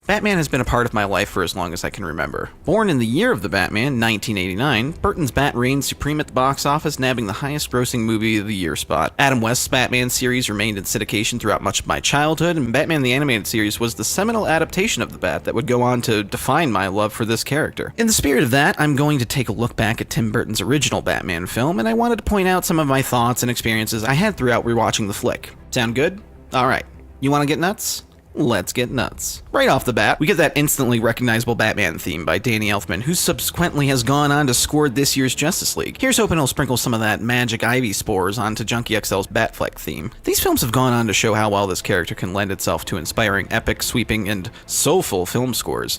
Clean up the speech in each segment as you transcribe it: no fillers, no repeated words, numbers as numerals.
Batman has been a part of my life for as long as I can remember. Born in the year of the Batman, 1989, Burton's Bat reigned supreme at the box office, nabbing the highest grossing movie of the year spot. Adam West's Batman series remained in syndication throughout much of my childhood, and Batman the Animated Series was the seminal adaptation of the Bat that would go on to define my love for this character. In the spirit of that, I'm going to take a look back at Tim Burton's original Batman film, and I wanted to point out some of my thoughts and experiences I had throughout rewatching the flick. Sound good? Alright, you want to get nuts? Let's get nuts. Right off the bat, we get that instantly recognizable Batman theme by Danny Elfman, who subsequently has gone on to score this year's Justice League. Here's hoping he'll sprinkle some of that Magic Ivy spores onto Junkie XL's Batfleck theme. These films have gone on to show how well this character can lend itself to inspiring, epic, sweeping, and soulful film scores.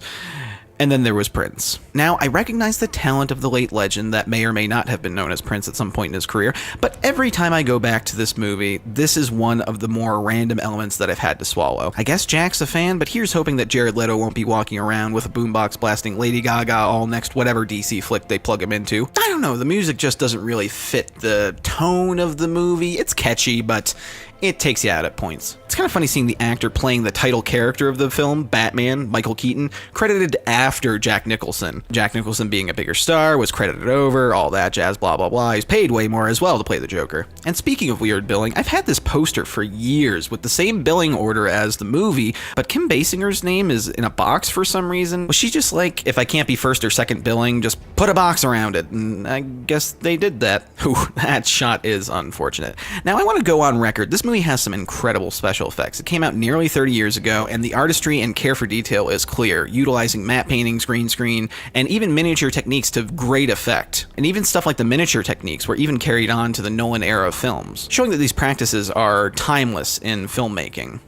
And then there was Prince. Now, I recognize the talent of the late legend that may or may not have been known as Prince at some point in his career, but every time I go back to this movie, this is one of the more random elements that I've had to swallow. I guess Jack's a fan, but here's hoping that Jared Leto won't be walking around with a boombox blasting Lady Gaga all next whatever DC flick they plug him into. I don't know, the music just doesn't really fit the tone of the movie. It's catchy, but it takes you out at points. It's kind of funny seeing the actor playing the title character of the film, Batman, Michael Keaton, credited after Jack Nicholson. Jack Nicholson being a bigger star, was credited over, all that jazz, blah, blah, blah. He's paid way more as well to play the Joker. And speaking of weird billing, I've had this poster for years with the same billing order as the movie, but Kim Basinger's name is in a box for some reason. Was she just like, if I can't be first or second billing, just put a box around it? And I guess they did that. Ooh, that shot is unfortunate. Now I want to go on record. This movie has some incredible special effects. It came out nearly 30 years ago, and the artistry and care for detail is clear, utilizing matte paintings, green screen, and even miniature techniques to great effect. And even stuff like the miniature techniques were even carried on to the Nolan era films, showing that these practices are timeless in filmmaking.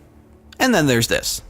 And then there's this.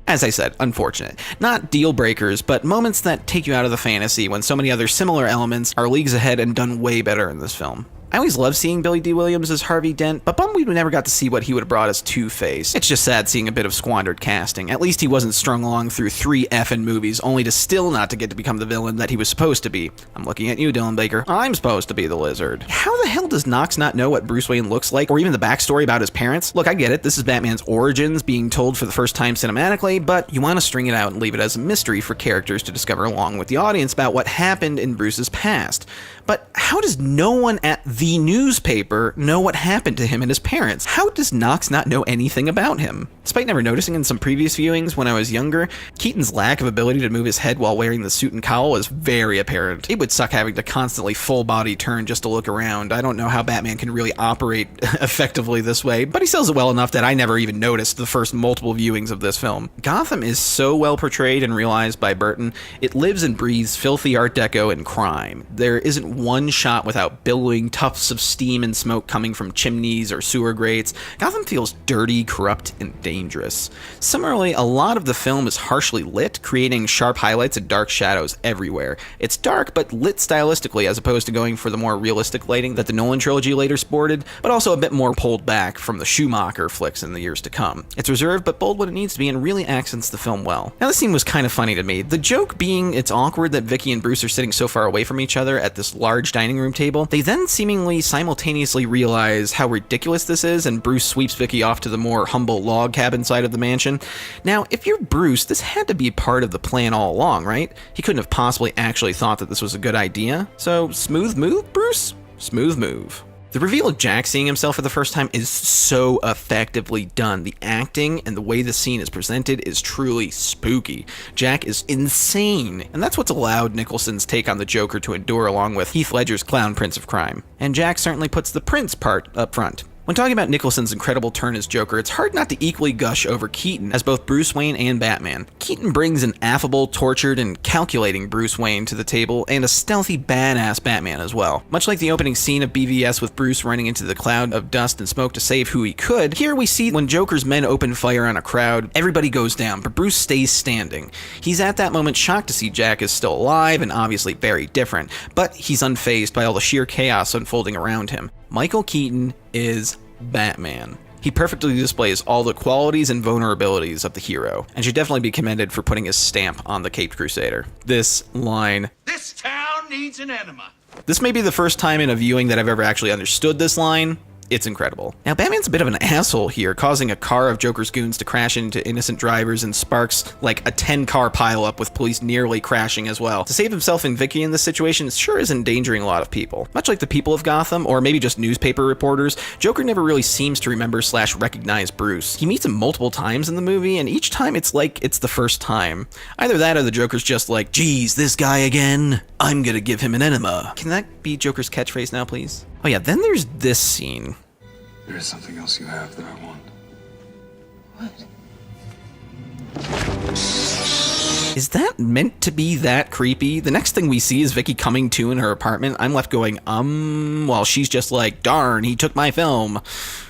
As I said, unfortunate. Not deal breakers, but moments that take you out of the fantasy when so many other similar elements are leagues ahead and done way better in this film. I always loved seeing Billy D. Williams as Harvey Dent, but bummed we never got to see what he would have brought as Two-Face. It's just sad seeing a bit of squandered casting. At least he wasn't strung along through 3 effing movies, only to still not to get to become the villain that he was supposed to be. I'm looking at you, Dylan Baker. I'm supposed to be the Lizard. How the hell does Knox not know what Bruce Wayne looks like, or even the backstory about his parents? Look, I get it, this is Batman's origins being told for the first time cinematically, but you want to string it out and leave it as a mystery for characters to discover along with the audience about what happened in Bruce's past. But how does no one at the newspaper know what happened to him and his parents? How does Knox not know anything about him? Despite never noticing in some previous viewings when I was younger, Keaton's lack of ability to move his head while wearing the suit and cowl is very apparent. It would suck having to constantly full body turn just to look around. I don't know how Batman can really operate effectively this way, but he sells it well enough that I never even noticed the first multiple viewings of this film. Gotham is so well portrayed and realized by Burton, it lives and breathes filthy Art Deco and crime. There isn't one shot without billowing tufts of steam and smoke coming from chimneys or sewer grates. Gotham feels dirty, corrupt, and dangerous. Similarly, a lot of the film is harshly lit, creating sharp highlights and dark shadows everywhere. It's dark, but lit stylistically as opposed to going for the more realistic lighting that the Nolan trilogy later sported, but also a bit more pulled back from the Schumacher flicks in the years to come. It's reserved but bold when it needs to be and really accents the film well. Now this scene was kind of funny to me. The joke being it's awkward that Vicky and Bruce are sitting so far away from each other at this large dining room table. They then seemingly simultaneously realize how ridiculous this is, and Bruce sweeps Vicky off to the more humble log cabin side of the mansion. Now, if you're Bruce, this had to be part of the plan all along, right? He couldn't have possibly actually thought that this was a good idea. So, smooth move, Bruce? Smooth move. The reveal of Jack seeing himself for the first time is so effectively done. The acting and the way the scene is presented is truly spooky. Jack is insane, and that's what's allowed Nicholson's take on the Joker to endure along with Heath Ledger's clown Prince of Crime. And Jack certainly puts the Prince part up front. When talking about Nicholson's incredible turn as Joker, it's hard not to equally gush over Keaton as both Bruce Wayne and Batman. Keaton brings an affable, tortured, and calculating Bruce Wayne to the table, and a stealthy, badass Batman as well. Much like the opening scene of BVS with Bruce running into the cloud of dust and smoke to save who he could, here we see when Joker's men open fire on a crowd, everybody goes down, but Bruce stays standing. He's at that moment shocked to see Jack is still alive and obviously very different, but he's unfazed by all the sheer chaos unfolding around him. Michael Keaton is Batman. He perfectly displays all the qualities and vulnerabilities of the hero, and should definitely be commended for putting his stamp on the Caped Crusader. This line, "This town needs an enema." This may be the first time in a viewing that I've ever actually understood this line. It's incredible. Now, Batman's a bit of an asshole here, causing a car of Joker's goons to crash into innocent drivers and sparks like a 10-car pileup with police nearly crashing as well. To save himself and Vicky in this situation sure is endangering a lot of people. Much like the people of Gotham, or maybe just newspaper reporters, Joker never really seems to remember / recognize Bruce. He meets him multiple times in the movie, and each time it's like it's the first time. Either that or the Joker's just like, geez, this guy again? I'm gonna give him an enema. Can that be Joker's catchphrase now, please? Oh yeah, then there's this scene. There is something else you have that I want. What? Is that meant to be that creepy? The next thing we see is Vicky coming to in her apartment. I'm left going, while she's just like, darn, he took my film.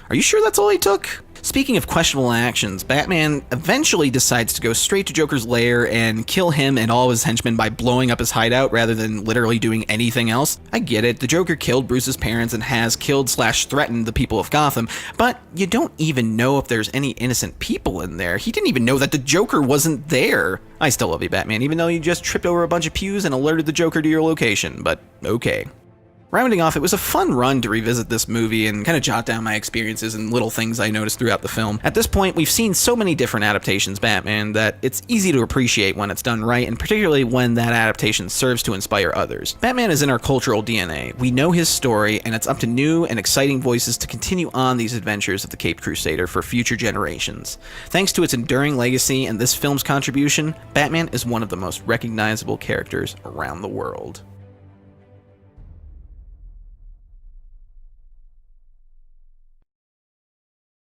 Are you sure that's all he took? Speaking of questionable actions, Batman eventually decides to go straight to Joker's lair and kill him and all of his henchmen by blowing up his hideout rather than literally doing anything else. I get it, the Joker killed Bruce's parents and has killed / threatened the people of Gotham, but you don't even know if there's any innocent people in there. He didn't even know that the Joker wasn't there. I still love you, Batman, even though you just tripped over a bunch of pews and alerted the Joker to your location, but okay. Rounding off, it was a fun run to revisit this movie and kind of jot down my experiences and little things I noticed throughout the film. At this point, we've seen so many different adaptations of Batman that it's easy to appreciate when it's done right, and particularly when that adaptation serves to inspire others. Batman is in our cultural DNA. We know his story, and it's up to new and exciting voices to continue on these adventures of the Caped Crusader for future generations. Thanks to its enduring legacy and this film's contribution, Batman is one of the most recognizable characters around the world.